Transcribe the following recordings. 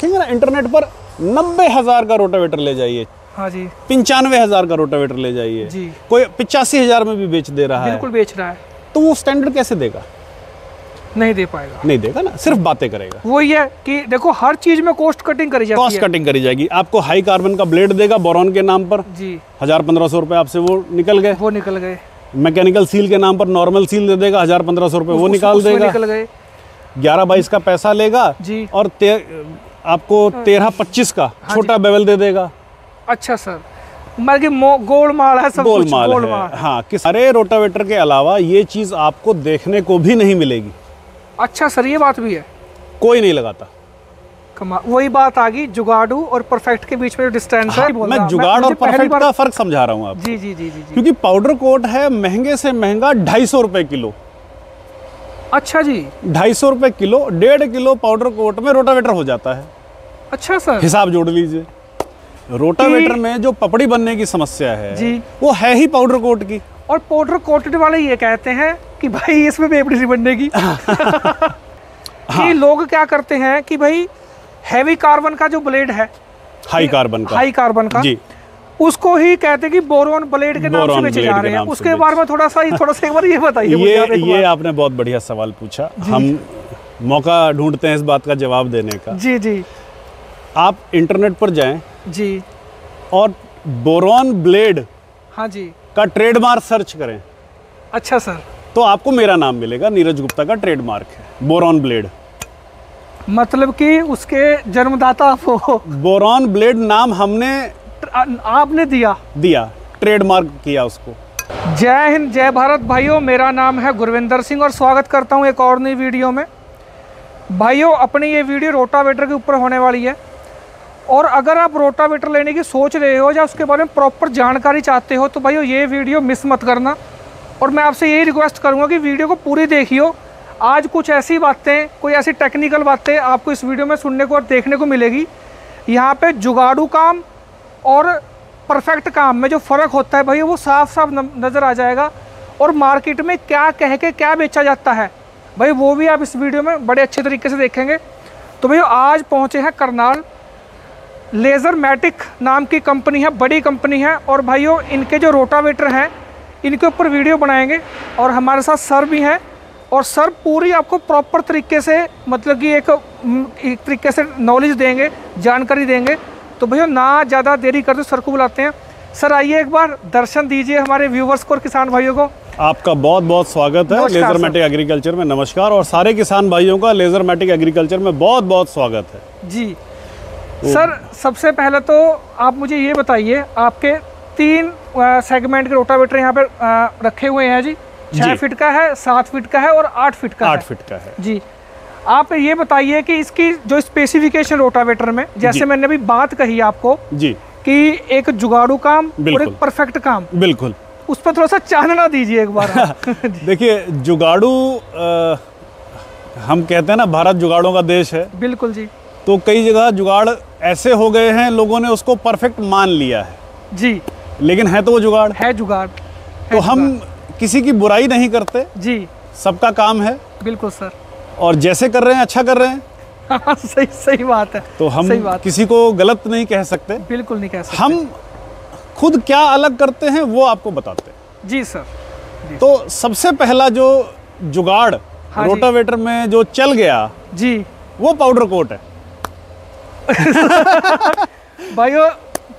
देखेंगे ना इंटरनेट पर 90,000 का रोटावेटर ले जाइए, हाँ जी, 95,000 का रोटावेटर ले जाइए जी, कोई 85,000 में भी बेच दे रहा है, बिल्कुल बेच रहा है, तो वो स्टैंडर्ड कैसे देगा? नहीं दे पाएगा, नहीं देगा ना, सिर्फ बातें करेगा। वो ये कि देखो हर चीज में कॉस्ट कटिंग करी जाती है, कॉस्ट कटिंग करी जाएगी। आपको हाई कार्बन का ब्लेड देगा बोरॉन के नाम पर, जी, 1,000-1,500 रुपए आपसे वो निकल गए। वो निकल गए। मैकेनिकल सील के नाम पर नॉर्मल सील दे देगा, 1,000-1,500 रुपए वो निकाल देगा, निकल गए। 11-22 का पैसा लेगा जी, और आपको 13-25 का छोटा बेवल दे देगा। अच्छा सर, मतलब गोलमाल है, सब कुछ गोलमाल है। हाँ, कि सारे रोटावेटर के अलावा ये चीज आपको देखने को भी नहीं मिलेगी। अच्छा सर, ये बात भी है, कोई नहीं लगाता। वही बात आ गई, जुगाड़ू और परफेक्ट के बीच में जो डिस्टेंस है। मैं जुगाड़ और परफेक्ट का फर्क समझा रहा हूँ आपको। जी जी जी जी, क्योंकि पाउडर कोट है महंगे से महंगा 250 रुपए किलो। अच्छा जी, 250 रुपए किलो, 1.5 किलो पाउडर कोट में रोटावेटर हो जाता है। अच्छा सर, हिसाब जोड़ लीजिए। रोटावेटर में जो पपड़ी बनने की समस्या है जी, वो है ही पाउडर कोट की। और पाउडर कोटेड वाले ये कहते हैं कि भाई इसमें बेपड़ी नहीं बनने की। कि लोग क्या करते हैं कि भाई हैवी कार्बन का जो ब्लेड है, हाई कार्बन का जी, उसको ही कहते हैं कि बोरॉन ब्लेड के नाम से बेचे जा रहे हैं। उसके बारे में थोड़ा सा एक बार ये बताइए। ये आपने बहुत बढ़िया सवाल पूछा। हम मौका ढूंढते हैं इस बात का जवाब देने का। जी जी, आप इंटरनेट पर जाएं जी, और बोरॉन ब्लेड, हाँ जी, का ट्रेडमार्क सर्च करें। अच्छा सर, तो आपको मेरा नाम मिलेगा, नीरज गुप्ता का ट्रेडमार्क है बोरॉन ब्लेड। मतलब कि उसके जन्मदाता आप हो। बोरॉन ब्लेड नाम हमने आपने दिया, ट्रेडमार्क किया उसको। जय हिंद, जय भारत भाइयों, मेरा नाम है गुरविंदर सिंह और स्वागत करता हूं एक और नई वीडियो में। भाइयों, अपनी ये वीडियो रोटावेटर के ऊपर होने वाली है, और अगर आप रोटावेटर लेने की सोच रहे हो या उसके बारे में प्रॉपर जानकारी चाहते हो तो भाइयों ये वीडियो मिस मत करना। और मैं आपसे यही रिक्वेस्ट करूंगा कि वीडियो को पूरी देखियो। आज कुछ ऐसी बातें, कोई ऐसी टेक्निकल बातें आपको इस वीडियो में सुनने को और देखने को मिलेगी। यहाँ पे जुगाड़ू काम और परफेक्ट काम में जो फ़र्क होता है भाई वो साफ साफ नज़र आ जाएगा। और मार्केट में क्या कह के क्या बेचा जाता है भाई वो भी आप इस वीडियो में बड़े अच्छे तरीके से देखेंगे। तो भैया आज पहुँचे हैं करनाल, लेज़र मैटिक नाम की कंपनी है, बड़ी कंपनी है। और भाइयों इनके जो रोटावेटर हैं इनके ऊपर वीडियो बनाएंगे और हमारे साथ सर भी हैं, और सर पूरी आपको प्रॉपर तरीके से मतलब कि एक तरीके से नॉलेज देंगे, जानकारी देंगे। तो भैया ना ज़्यादा देरी करते सर को बुलाते हैं। सर आइए एक बार दर्शन दीजिए हमारे व्यूवर्स को और किसान भाइयों को। आपका बहुत बहुत स्वागत है लेज़र मैटिक एग्रीकल्चर में। नमस्कार, और सारे किसान भाइयों का लेज़र मैटिक एग्रीकल्चर में बहुत बहुत स्वागत है जी। सर सबसे पहले तो आप मुझे ये बताइए, आपके 3 सेगमेंट के रोटावेटर यहाँ पे रखे हुए हैं जी। 6 फीट का है, 7 फीट का है और 8 फीट का है। 8 फीट का है जी। आप ये बताइए कि इसकी जो स्पेसिफिकेशन रोटावेटर में, जैसे मैंने अभी बात कही आपको जी कि एक जुगाड़ू काम और एक परफेक्ट काम, बिल्कुल, उस पर थोड़ा सा चानना दीजिए एक बार। देखिए जुगाड़ू, हम कहते हैं ना भारत जुगाड़ों का देश है। बिल्कुल जी। तो कई जगह जुगाड़ ऐसे हो गए हैं, लोगों ने उसको परफेक्ट मान लिया है जी, लेकिन है तो वो जुगाड़ है। तो हम किसी की बुराई नहीं करते जी, सबका काम है। बिल्कुल सर, और जैसे कर रहे हैं अच्छा कर रहे हैं। हाँ, सही बात है। तो हम किसी को गलत नहीं कह सकते, बिल्कुल नहीं कह सकते। हम खुद क्या अलग करते हैं वो आपको बताते हैं जी सर जी। तो सबसे पहला जो जुगाड़ रोटावेटर में जो चल गया जी, वो पाउडर कोट है। भाइयों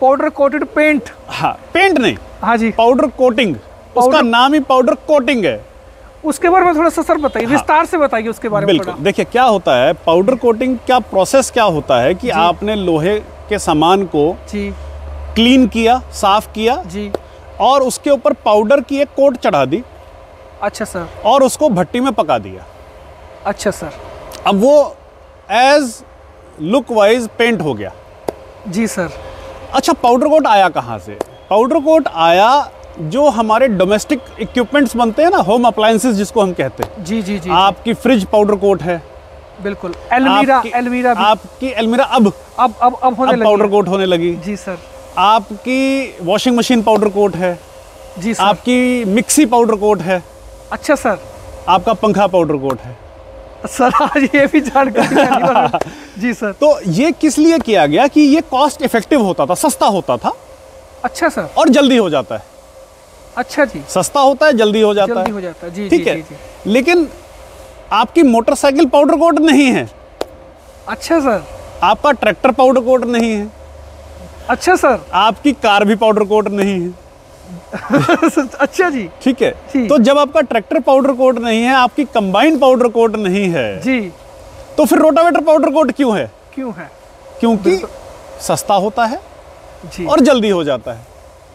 पाउडर कोटेड पेंट, हाँ पेंट नहीं, हाँ जी पाउडर कोटिंग, उसका नाम ही पाउडर कोटिंग है। उसके बारे में थोड़ा सा सर बताइए, विस्तार से बताइए उसके बारे में। बिल्कुल, देखिए क्या होता है पाउडर कोटिंग का प्रोसेस, क्या होता है कि आपने लोहे के सामान को जी क्लीन किया, साफ किया जी, और उसके ऊपर पाउडर की एक कोट चढ़ा दी। अच्छा सर। और उसको भट्टी में पका दिया। अच्छा सर। अब वो एज लुक वाइज पेंट हो गया जी सर। अच्छा पाउडर कोट आया कहाँ से? पाउडर कोट आया जो हमारे डोमेस्टिक इक्विपमेंट्स बनते हैं ना, होम अप्लायंसेस जिसको हम कहते हैं जी जी जी। आपकी फ्रिज पाउडर कोट है, बिल्कुल। एलमीरा आपकी एलमीरा अब होने लगी, पाउडर कोट होने लगी जी सर। आपकी वॉशिंग मशीन पाउडर कोट है जी सर। आपकी मिक्सी पाउडर कोट है। अच्छा सर। आपका पंखा पाउडर कोट है। सर आज ये भी जानकारी जी सर। तो ये किस लिए किया गया कि ये कॉस्ट इफेक्टिव होता था, सस्ता होता था। अच्छा सर। और जल्दी हो जाता है। अच्छा जी। सस्ता होता है, जल्दी हो जाता है। जल्दी हो जाता है जी। ठीक है। लेकिन आपकी मोटरसाइकिल पाउडर कोट नहीं है। अच्छा सर। आपका ट्रैक्टर पाउडर कोट नहीं है। अच्छा सर। आपकी कार भी पाउडर कोट नहीं है। अच्छा जी। ठीक है। तो जब आपका ट्रैक्टर पाउडर कोट नहीं है, आपकी कंबाइन पाउडर कोट नहीं है जी, तो फिर रोटावेटर पाउडर कोट क्यों है? क्योंकि सस्ता होता है जी, और जल्दी हो जाता है।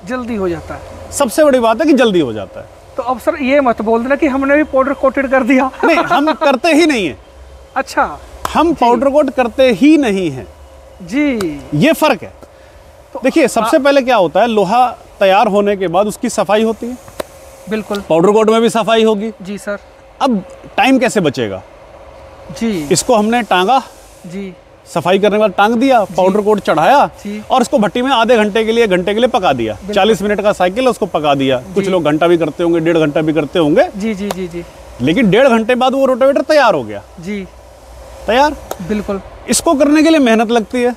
जल्दी हो जाता है, सबसे बड़ी बात है कि जल्दी हो जाता है। तो अब सर ये मत बोल देना कि हमने भी पाउडर कोटेड कर दिया। नहीं, हम करते ही नहीं है। अच्छा, हम पाउडर कोट करते ही नहीं है जी, ये फर्क है। तो देखिए, सबसे पहले क्या होता है, लोहा तैयार होने के बाद उसकी सफाई होती है। बिल्कुल। पाउडर कोट में भी सफाई होगी जी सर। अब टाइम कैसे बचेगा जी? इसको हमने टांगा जी, सफाई करने के बाद टांग दिया, पाउडर कोट चढ़ाया और उसको भट्टी में आधे घंटे के लिए, घंटे के लिए पका दिया। 40 मिनट का साइकिल है, उसको पका दिया। कुछ लोग घंटा भी करते होंगे, 1.5 घंटा भी करते होंगे। जी जी जी जी। लेकिन 1.5 घंटे बाद वो रोटावेटर तैयार हो गया जी, तैयार। बिल्कुल। इसको करने के लिए मेहनत लगती है।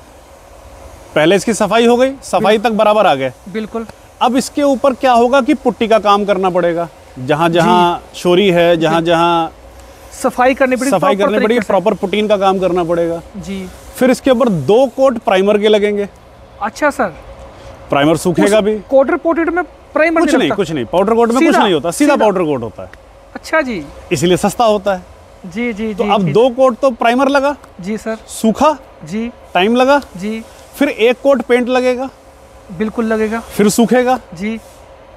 पहले इसकी सफाई हो गई, सफाई तक बराबर आ गए। बिल्कुल। अब इसके ऊपर क्या होगा कि पुट्टी का काम करना पड़ेगा। जहाँ जहाँ शोरी है, जहाँ जहाँ सफाई करनी पड़ेगी, प्रॉपर पुटीन का काम करना पड़ेगा जी। फिर इसके ऊपर 2 कोट प्राइमर के लगेंगे। अच्छा सर। प्राइमर सूखेगा भी। कोटर कोटेड में प्राइमर कुछ नहीं, पाउडर कोट में कुछ नहीं होता, सीधा पाउडर कोट होता है। अच्छा जी, इसलिए सस्ता होता है जी जी। तो अब 2 कोट तो प्राइमर लगा जी सर, सूखा जी, टाइम लगा जी। फिर 1 कोट पेंट लगेगा, बिल्कुल लगेगा, फिर सूखेगा जी,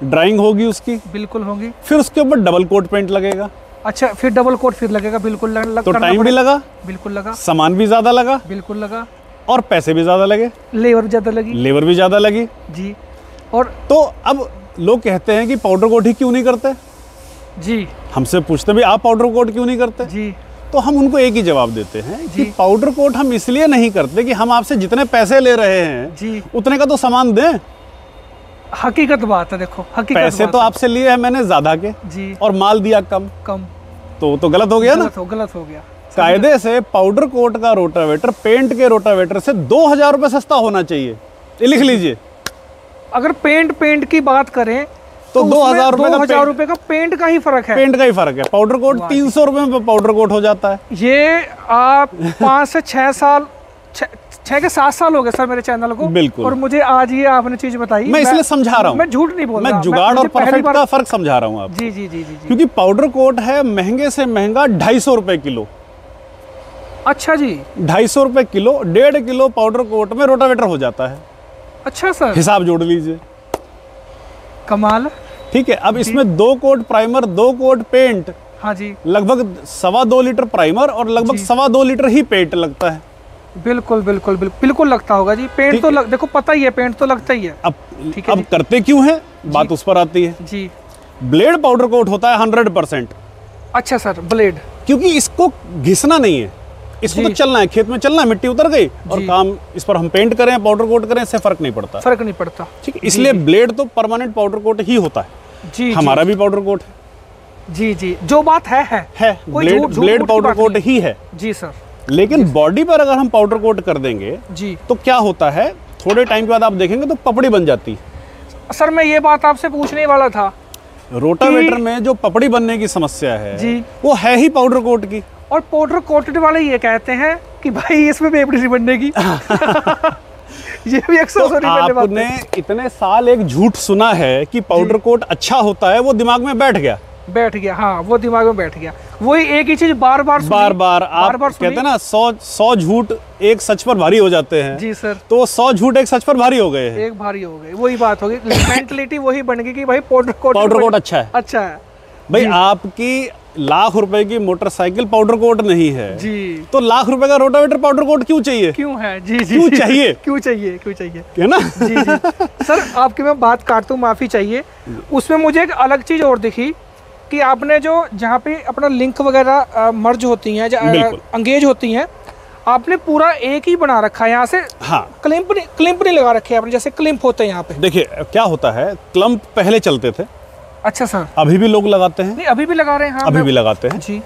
ड्राइंग होगी उसकी, बिल्कुल होगी। फिर उसके ऊपर डबल कोट पेंट लगेगा। अच्छा, फिर डबल कोट फिर लगेगा, बिल्कुल तो टाइम भी लगा, बिल्कुल लगा, सामान भी ज्यादा लगा, बिल्कुल लगा, और पैसे भी ज्यादा लगे, लेबर भी ज्यादा लगी, लेबर भी ज्यादा लगी जी। और तो अब लोग कहते हैं कि पाउडर कोट ही क्यों नहीं करते जी, हमसे पूछते भी आप पाउडर कोट क्यों नहीं करते जी। तो हम उनको एक ही जवाब देते हैं कि पाउडर कोट हम इसलिए नहीं करते कि हम आपसे जितने पैसे ले रहे हैं जी, उतने का तो सामान दें। हकीकत बात है, देखो हकीकत पैसे तो आपसे लिए हैं मैंने ज्यादा के जी, और माल दिया कम, तो गलत हो गया ना। गलत हो गया। कायदे से पाउडर कोट का रोटावेटर पेंट के रोटावेटर से 2000 रुपए सस्ता होना चाहिए, ये लिख लीजिए। अगर पेंट की बात करें तो 2000 रुपए का पेंट का ही फर्क है। पेंट का ही फर्क है। पाउडर कोट 300 रुपए में पाउडर कोट हो जाता है। ये आप 5 से 6 साल 6 के 7 साल हो गए सर मेरे चैनल को। बिल्कुल। और मुझे आज ये आपने चीज बताई, मैं इसलिए समझा रहा हूँ, मैं झूठ नहीं बोल रहा, मैं जुगाड़ और परफेक्ट का फर्क समझा रहा हूँ आप। जी जी जी जी। क्योंकि पाउडर कोट है महंगे से महंगा 250 रुपए किलो। अच्छा जी, 250 रुपए किलो, 1.5 किलो पाउडर कोट में रोटावेटर हो जाता है। अच्छा सर, हिसाब जोड़ लीजिए, कमाल। ठीक है। अब इसमें 2 कोट प्राइमर, 2 कोट पेंट, हाँ जी, लगभग 2.25 लीटर प्राइमर और लगभग 2.25 लीटर ही पेंट लगता है। बिल्कुल बिल्कुल बिल्कुल लगता होगा जी। पेंट तो देखो पता ही है, पेंट तो लगता ही है। अब करते क्यों है, बात उस पर आती है जी। ब्लेड पाउडर कोट होता है 100%। अच्छा सर, ब्लेड, क्योंकि इसको घिसना नहीं है, इसको तो चलना है, खेत में चलना है, मिट्टी उतर गई और काम इस पर हम पेंट करें पाउडर कोट करें, इससे फर्क नहीं पड़ता, ठीक है। इसलिए ब्लेड तो परमानेंट पाउडर कोट ही होता है जी। हमारा भी पाउडर कोट है जी जी, जो बात है ब्लेड पाउडर कोट ही है जी सर। लेकिन बॉडी पर अगर हम पाउडर कोट कर देंगे जी, तो क्या होता है, थोड़े टाइम के बाद आप देखेंगे तो पपड़ी बन जाती है। सर मैं ये बात आपसे पूछने वाला था, रोटावेटर में जो पपड़ी बनने की समस्या है जी, वो है ही पाउडर कोट की। और पाउडर कोटेड वाले ये कहते हैं कि भाई इसमें पेपड़ी सी बनने की। ये भी तो आपने इतने साल एक झूठ सुना है कि पाउडर कोट अच्छा होता है, वो दिमाग में बैठ गया। हाँ, वो दिमाग में बैठ गया। वही एक ही चीज बार बार आप कहते हैं ना, 100 झूठ एक सच पर भारी हो जाते हैं जी सर। तो 100 झूठ एक सच पर भारी हो गए हैं, एक भारी हो गए, वही बात होगी। मेंटलिटी वही बन गई कि भाई पाउडर कोट अच्छा है भाई। आपकी लाख रुपए की मोटरसाइकिल पाउडर कोट नहीं है जी, तो लाख रुपए का रोटावेटर पाउडर कोट क्यों चाहिए? क्यों है जी जी, क्यों चाहिए? क्यों चाहिए है ना जी जी। सर आपकी मैं बात काटूं, माफी चाहिए। उसमें मुझे एक अलग चीज और दिखी कि आपने जो जहाँ पे अपना लिंक वगैरह मर्ज होती हैं, एंगेज होती हैं, आपने पूरा एक ही बना रखा है यहाँ से। हाँ, क्लिंप नहीं लगा रखे आपने, जैसे क्लिंप होते हैं यहाँ पे। देखिए क्या होता है, क्लम्प पहले चलते थे। अच्छा सर, अभी भी लोग लगाते हैं। नहीं, अभी भी लगा रहे हैं। हाँ, अभी भी लगाते हैं जी।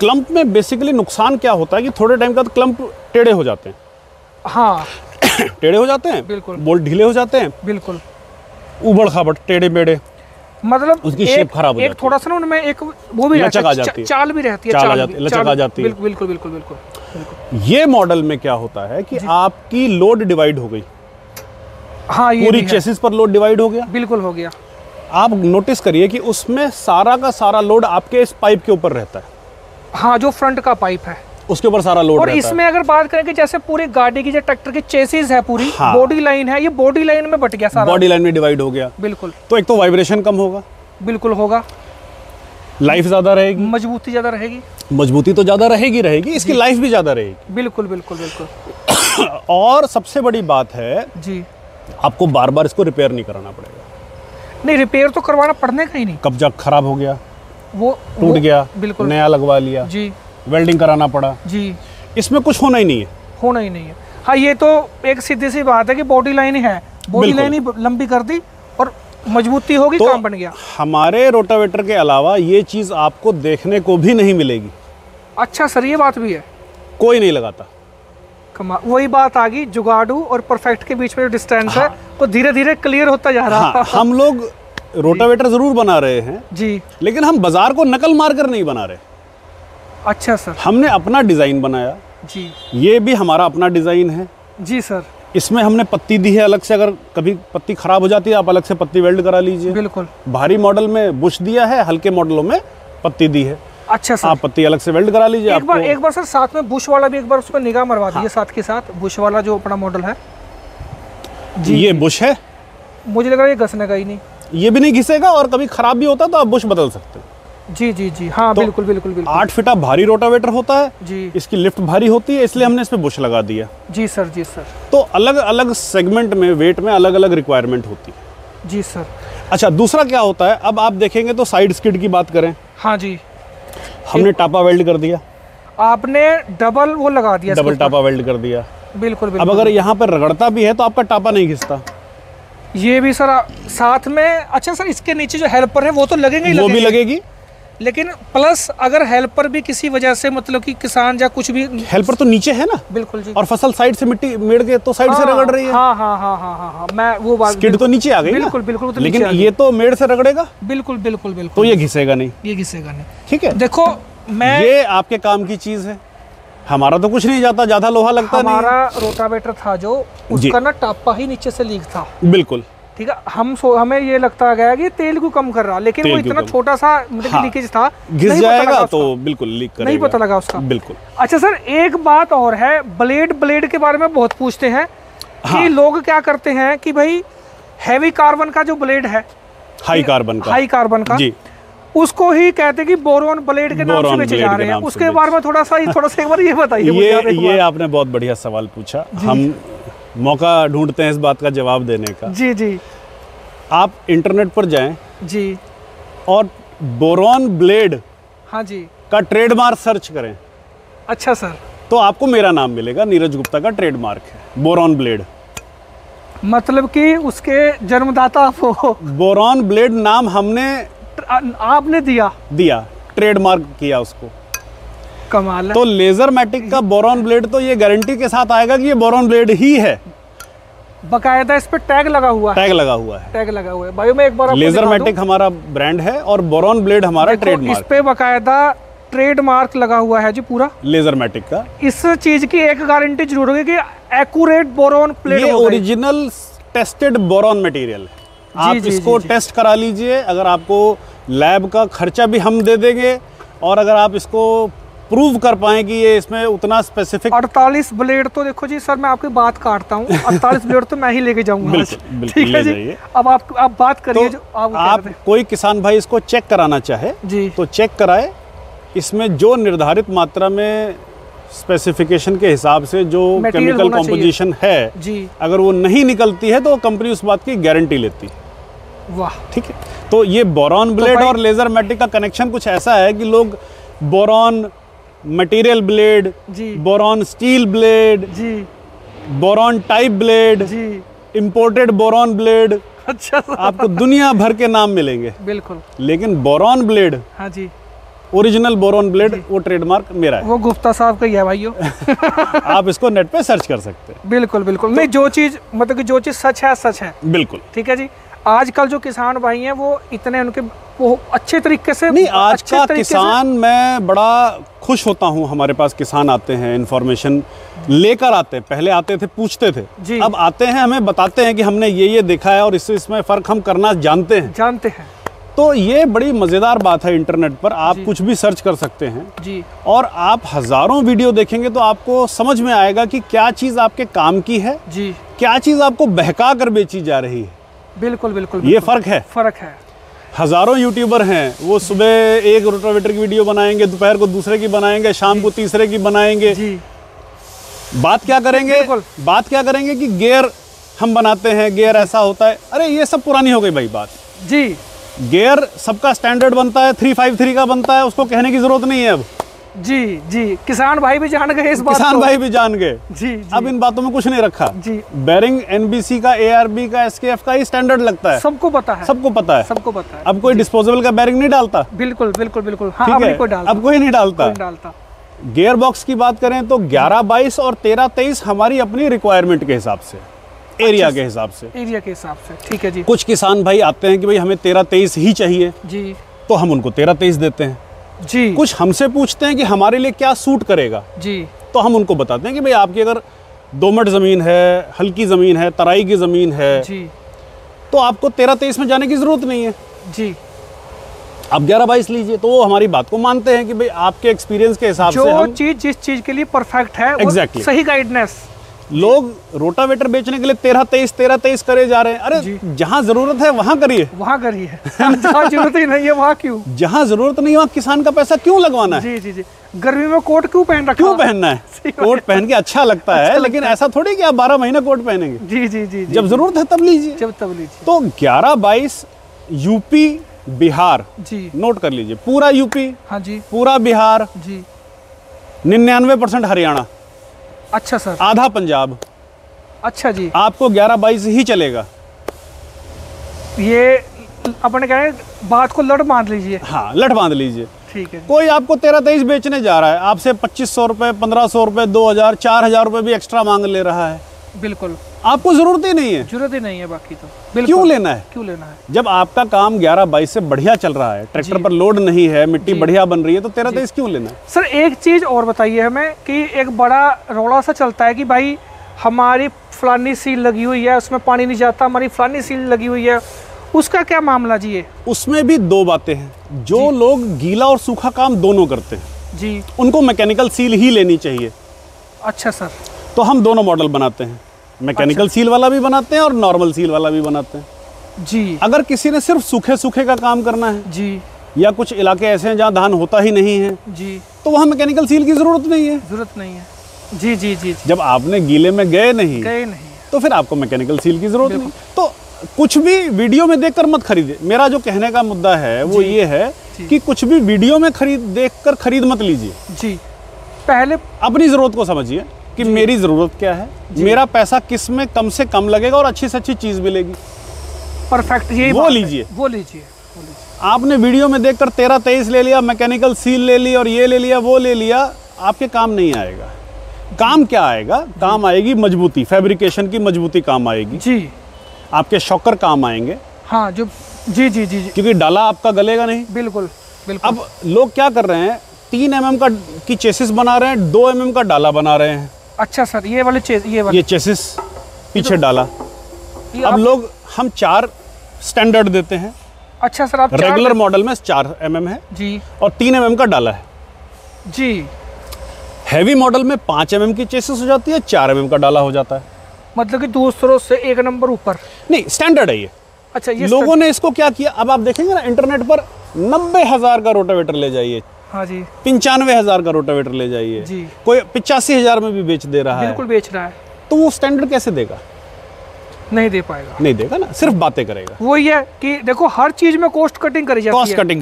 क्लम्प में बेसिकली नुकसान क्या होता है कि थोड़े टाइम बाद क्लम्प टेढ़े हो जाते हैं। हाँ टेढ़े हो जाते हैं, बिल्कुल। बोल्ट ढीले हो जाते हैं, बिल्कुल। उबड़ खाबड़ टेढ़े मेढ़े, मतलब उसकी शेप खराब हो जाती है। एक थोड़ा सा ना उनमें एक वो भी लचक आ जाती है, चाल भी रहती है, चाल आ जाती है, लचक आ जाती है। बिल्कुल बिल्कुल बिल्कुल। ये मॉडल में क्या होता है कि आपकी लोड डिवाइड हो गई। हाँ, ये पूरी चेसिस पर लोड डिवाइड हो गया। बिल्कुल हो गया। आप नोटिस करिए कि उसमें सारा का सारा लोड आपके इस पाइप के ऊपर रहता है। हाँ, जो फ्रंट का पाइप है उसके ऊपर सारा लोड और रहता इसमें अगर बात करें कि जैसे पूरी गाड़ी की जो ट्रैक्टर की चेसिस है, पूरी बॉडी लाइन है, ये बॉडी लाइन में बट गया सारा, बॉडी लाइन में डिवाइड हो गया। बिल्कुल। तो एक तो वाइब्रेशन कम होगा, बिल्कुल होगा, लाइफ ज्यादा रहेगी, मजबूती ज्यादा रहेगी। मजबूती तो ज्यादा रहेगी, इसकी लाइफ भी ज्यादा रहेगी। बिल्कुल बिल्कुल बिल्कुल। और सबसे बड़ी बात है जी, आपको बार बार इसको रिपेयर नहीं कराना पड़ेगा। नहीं, रिपेयर तो करवाना पड़ने का ही नहीं। कब्जा खराब हो गया, वो टूट गया, बिल्कुल नया लगवा लिया जी, वेल्डिंग कराना पड़ा जी, इसमें कुछ होना ही नहीं है। होना ही नहीं है। हाँ, ये तो एक सीधी सी बात है कि बॉडी लाइन ही है, बॉडी लाइन ही लंबी कर दी और मजबूती होगी, तो काम बन गया। हमारे रोटावेटर के अलावा ये चीज आपको देखने को भी नहीं मिलेगी। अच्छा सर, ये बात भी है, कोई नहीं लगाता। वही बात आ गई, जुगाड़ू और परफेक्ट के बीच में जो डिस्टेंस है वो धीरे धीरे क्लियर होता जा रहा है। हम लोग रोटावेटर जरूर बना रहे हैं जी, लेकिन हम बाजार को नकल मार कर नहीं बना रहे। अच्छा सर, हमने अपना डिजाइन बनाया जी, ये भी हमारा अपना डिजाइन है जी सर। इसमें हमने पत्ती दी है अलग से, अगर कभी पत्ती खराब हो जाती है आप अलग से पत्ती वेल्ड करा लीजिए। बिल्कुल। भारी मॉडल में बुश दिया है, हल्के मॉडलों में पत्ती दी है। अच्छा सर, आप पत्ती अलग से वेल्ड करा लीजिए। एक बार सर साथ में बुश वाला भी एक बार उस पर निगाह मरवा दीजिए। साथ के साथ बुश वाला जो अपना मॉडल है जी, ये बुश है। मुझे लग रहा है ये घसने ही नहीं, ये भी नहीं घिसेगा और कभी खराब भी होता तो आप बुश बदल सकते हो। जी जी जी, हाँ, तो बिल्कुल बिल्कुल बिल्कुल। 8 फीटा भारी रोटावेटर होता है जी, इसकी लिफ्ट भारी होती है, इसलिए हमने इसमें बुश लगा दिया। जी सर, जी सर। तो अलग अलग सेगमेंट में वेट में अलग अलग रिक्वायरमेंट होती है। जी सर। अच्छा, दूसरा क्या होता है, अब आप देखेंगे तो साइड स्किड की बात करें। हाँ जी, हमने टापा वेल्ड कर दिया, आपने डबल वो लगा दिया, डबल टापा वेल्ड कर दिया। बिल्कुल बिल्कुल। अब अगर यहाँ पर रगड़ता भी है तो आपका टापा नहीं घिसता। ये भी सर साथ में। अच्छा सर, इसके नीचे जो हेल्पर है वो तो लगेंगे ही, वो भी लगेगी, लेकिन प्लस अगर हेल्पर भी किसी वजह से मतलब कि किसान या कुछ भी, हेल्पर तो नीचे है ना। बिल्कुल जी। और फसल साइड से मिट्टी मेड़ के तो साइड से रगड़ रही है। हाँ हाँ हाँ हाँ हाँ, मैं वो बात, स्किड तो नीचे आ गई, बिल्कुल बिल्कुल, तो लेकिन ये तो मेड़ से रगड़ेगा, बिल्कुल बिल्कुल बिल्कुल, तो ये घिसेगा नहीं, ये घिसेगा नहीं। ठीक है, देखो ये आपके काम की चीज है, हमारा तो कुछ नहीं जाता, ज्यादा लोहा लगता नहीं। हमारा रोटावेटर था जो उसका ना टापा ही नीचे से लीक था। बिल्कुल, ठीक है, हमें ये लगता गया कि तेल को कम कर रहा, लेकिन वो इतना छोटा सा लीकेज था, घिस जाएगा तो बिल्कुल लीक करेगा, नहीं पता लगा उसका। बिल्कुल। अच्छा सर, एक बात और है, ब्लेड के बारे में बहुत पूछते हैं कि लोग क्या करते हैं कि भाई हैवी कार्बन का जो ब्लेड है, हाई कार्बन का जी, उसको ही कहते हैं कि बोरॉन ब्लेड के नाम से बेचे जा रहे हैं। उसके बारे में थोड़ा सा एक बार ये बताइए। ये आपने बहुत बढ़िया सवाल पूछा, हम मौका ढूंढते हैं इस बात का जवाब देने का। जी जी, आप इंटरनेट पर जाएं जी और बोरॉन ब्लेड, हाँ जी, का ट्रेडमार्क सर्च करें। अच्छा सर, तो आपको मेरा नाम मिलेगा, नीरज गुप्ता का ट्रेडमार्क है बोरॉन ब्लेड। मतलब कि उसके जन्मदाता आप हो। बोरॉन ब्लेड नाम हमने, आपने दिया, ट्रेडमार्क किया उसको। कमाल है। तो लेजर मैटिक का बोरॉन ब्लेड तो ये गारंटी के साथ आएगा कि ये बोरॉन ब्लेड ही है, बकायदा इस पे टैग लगा हुआ है, टैग लगा हुआ है। भाई मैं एक बार लेजर मैटिक हमारा ब्रांड है और बोरॉन ब्लेड हमारा ट्रेडमार्क। इस पे बकायदा ट्रेडमार्क लगा हुआ है जी पूरा लेजर मैटिक का। इस चीज की एक गारंटी जरूर होगी कि एक्यूरेट बोरॉन प्लेट, ये ओरिजिनल टेस्टेड बोरॉन मटेरियल है। आप इसको टेस्ट करा लीजिए, अगर आपको लैब का खर्चा भी हम दे देंगे और अगर आप इसको प्रूव कर पाए कि ये इसमें उतना स्पेसिफिक। 48 ब्लेड तो देखो जी सर, मैं आपकी बात काटता हूँ, 48 ब्लेड तो मैं ही लेके जाऊंगा। ठीक है जी, अब आप बात करिए। तो आप कोई किसान भाई इसको चेक कराना चाहे जी तो चेक कराए। इसमें जो निर्धारित मात्रा में स्पेसिफिकेशन के हिसाब से जो केमिकल कॉम्पोजिशन है जी, अगर वो नहीं निकलती है तो कंपनी उस बात की गारंटी लेती है। वाह, ठीक है। तो ये बोरॉन ब्लेड और लेजर मैटिक का कनेक्शन कुछ ऐसा है कि लोग बोरॉन मटेरियल ब्लेड जी, बोरॉन स्टील ब्लेड जी, बोरॉन टाइप ब्लेड जी, इंपोर्टेड बोरॉन ब्लेड, अच्छा आपको दुनिया भर के नाम मिलेंगे। बिल्कुल, लेकिन बोरॉन ब्लेड, हाँ जी, ओरिजिनल बोरॉन ब्लेड, वो ट्रेडमार्क मेरा है। वो गुप्ता साहब का ही है भाइयों। आप इसको नेट पे सर्च कर सकते हैं। बिल्कुल बिल्कुल। नहीं, जो चीज़ मतलब कि जो चीज़ सच है सच है। बिल्कुल ठीक है जी। आजकल जो किसान भाई हैं वो इतने उनके वो अच्छे तरीके से नहीं, आज का किसान मैं बड़ा खुश होता हूँ। हमारे पास किसान आते हैं, इन्फॉर्मेशन लेकर आते हैं। पहले आते थे, पूछते थे, अब आते हैं, हमें बताते हैं कि हमने ये देखा है और इससे इसमें फ़र्क हम करना जानते हैं। तो ये बड़ी मज़ेदार बात है। इंटरनेट पर आप कुछ भी सर्च कर सकते हैं जी, और आप हज़ारों वीडियो देखेंगे तो आपको समझ में आएगा कि क्या चीज़ आपके काम की है जी, क्या चीज़ आपको बहका कर बेची जा रही है। बिल्कुल बिल्कुल, ये फ़र्क है। हज़ारों यूट्यूबर हैं, वो सुबह एक रोटावेटर की वीडियो बनाएंगे, दोपहर को दूसरे की बनाएंगे, शाम को तीसरे की बनाएंगे जी। बात क्या करेंगे कि गियर हम बनाते हैं, गियर ऐसा होता है। अरे ये सब पुरानी हो गई भाई बात जी। गियर सबका स्टैंडर्ड बनता है, 353 का बनता है, उसको कहने की जरूरत नहीं है अब जी। किसान भाई भी जान गए इस बात को। भाई भी जान गए जी। अब इन बातों में कुछ नहीं रखा जी। बेरिंग NBC का, ARB का, SKF का ही स्टैंडर्ड लगता है। सबको पता है। अब कोई डिस्पोजेबल का बेरिंग नहीं डालता। बिल्कुल। हाँ, अब कोई नहीं डालता। गियर बॉक्स की बात करें तो 11-22 और 13-23 हमारी अपनी रिक्वायरमेंट के हिसाब से, एरिया के हिसाब से ठीक है जी। कुछ किसान भाई आते हैं कि भाई हमें 13-23 ही चाहिए जी, तो हम उनको 13-23 देते हैं जी। कुछ हमसे पूछते हैं कि हमारे लिए क्या सूट करेगा जी, तो हम उनको बताते हैं कि भाई आपकी अगर दोमट ज़मीन है, हल्की ज़मीन है, तराई की ज़मीन है जी, तो आपको 13-23 में जाने की ज़रूरत नहीं है जी, आप 11-22 लीजिए। तो वो हमारी बात को मानते हैं कि भाई आपके एक्सपीरियंस के हिसाब से जो चीज़ जिस चीज़ के लिए परफेक्ट है, एग्जैक्टली सही गाइडेंस। लोग रोटावेटर बेचने के लिए 13-23 करे जा रहे हैं। अरे जहाँ जरूरत है वहाँ करिए, जहाँ जरूरत ही नहीं है वहाँ क्यों? जहाँ जरूरत नहीं है वहाँ किसान का पैसा क्यों लगवाना है? जी। गर्मी में कोट क्यों पहनना है? कोट पहन के अच्छा लगता है, लेकिन ऐसा थोड़ी कि आप 12 महीने कोट पहनेंगे। जी। जब जरूरत है तब लीजिए। तो 11-22 यूपी बिहार जी, नोट कर लीजिए। पूरा यूपी, हाँ जी, पूरा बिहार जी, 99% हरियाणा, अच्छा सर, आधा पंजाब, अच्छा जी, आपको 11-22 ही चलेगा। ये अपने कह रहे हैं बात को लड़ बांध लीजिए। हाँ, लड़ बांध लीजिए, ठीक है। कोई आपको 13-23 बेचने जा रहा है, आपसे 2500 रुपए, 1500 रुपए, 2000, 4000 रुपए भी एक्स्ट्रा मांग ले रहा है। बिल्कुल, आपको जरूरत ही नहीं है। बाकी तो क्यों लेना है? जब आपका काम 11-22 से बढ़िया चल रहा है, ट्रैक्टर पर लोड नहीं है, मिट्टी बढ़िया बन रही है, तो 13-23 क्यों लेना है? सर एक चीज और बताइए हमें कि एक बड़ा रौला सा चलता है कि भाई हमारी फलानी सील लगी हुई है, उसमें पानी नहीं जाता, हमारी फलानी सील लगी हुई है, उसका क्या मामला जी? है उसमें भी दो बातें हैं। जो लोग गीला और सूखा काम दोनों करते हैं जी, उनको मैकेनिकल सील ही लेनी चाहिए। अच्छा सर। तो हम दोनों मॉडल बनाते हैं, मैकेनिकल सील वाला भी बनाते हैं और नॉर्मल सील वाला भी बनाते हैं जी। अगर किसी ने सिर्फ सूखे का काम करना है जी, या कुछ इलाके ऐसे हैं जहाँ धान होता ही नहीं है जी, तो वहाँ मैकेनिकल सील की जरूरत नहीं है जी। जब आपने गीले में गए नहीं तो फिर आपको मैकेनिकल सील की जरूरत नहीं। तो कुछ भी वीडियो में देखकर मत खरीदे। मेरा जो कहने का मुद्दा है वो ये है कि कुछ भी वीडियो में देखकर खरीद मत लीजिए जी। पहले अपनी जरूरत को समझिए कि मेरी ज़रूरत क्या है, मेरा पैसा किस में कम से कम लगेगा और अच्छी से अच्छी चीज़ मिलेगी। परफेक्ट, यही वो लीजिए। आपने वीडियो में देखकर 13-23 ले लिया, मैकेनिकल सील ले ली और ये ले लिया वो ले लिया, आपके काम नहीं आएगा। काम क्या आएगा? काम आएगी मजबूती, फैब्रिकेशन की मजबूती काम आएगी जी। आपके शॉकर काम आएंगे। हाँ जो जी, क्योंकि डाला आपका गलेगा नहीं। बिल्कुल। अब लोग क्या कर रहे हैं, 3 mm की चेसिस बना रहे हैं, 2 mm का डाला बना रहे हैं। अच्छा सर, ये चेसिस पीछे डाला। अब लोग हम 4 स्टैंडर्ड देते हैं। अच्छा सर, आप रेगुलर मॉडल में 4 mm है जी, और 3 mm का डाला है जी। हैवी मॉडल में 5 mm की चेसिस हो जाती है, 4 mm का डाला हो जाता है। मतलब कि दूसरों से 1 नंबर ऊपर नहीं, स्टैंडर्ड है ये। अच्छा, ये लोगों ने इसको क्या किया, अब आप देखेंगे ना इंटरनेट पर 90,000 का रोटावेटर ले जाइए, हाँ जी, 95,000 का रोटावेटर ले जाइए जी, कोई 85,000 में भी बेच दे रहा है। बिल्कुल बेच रहा है। तो वो स्टैंडर्ड कैसे देगा? नहीं देगा ना, सिर्फ बातें करेगा। वो ये कि देखो हर चीज में कॉस्ट कटिंग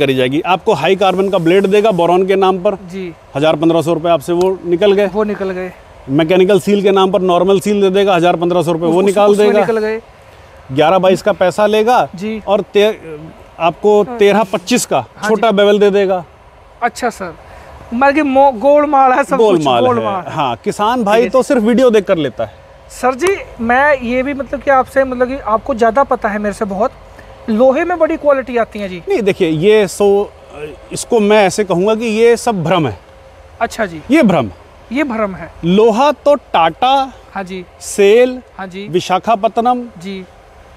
करी जाएगी। आपको हाई कार्बन का ब्लेड देगा बोरॉन के नाम पर जी, 1000-1500 रुपए आपसे वो निकल गए। मैकेनिकल सील के नाम पर नॉर्मल सील दे देगा, 1000-1500 रुपए वो निकाल देगा। 11-22 का पैसा लेगा जी, और आपको 13-25 का छोटा बेवल दे देगा। अच्छा सर, मतलब कि गोलमाल है, सब कुछ गोलमाल है। हाँ, किसान भाई तो सिर्फ वीडियो देख कर लेता है। सर जी मैं ये भी मतलब कि आपसे मतलब कि आपको ज़्यादा पता है मेरे से बहुत, लोहे में बड़ी क्वालिटी आती है जी। नहीं देखिए, ये इसको मैं ऐसे कहूँगा कि ये सब भ्रम है। अच्छा जी, ये भ्रम है। लोहा तो टाटा, हाँ जी, सेल, हाँ जी, विशाखापत्तनम जी,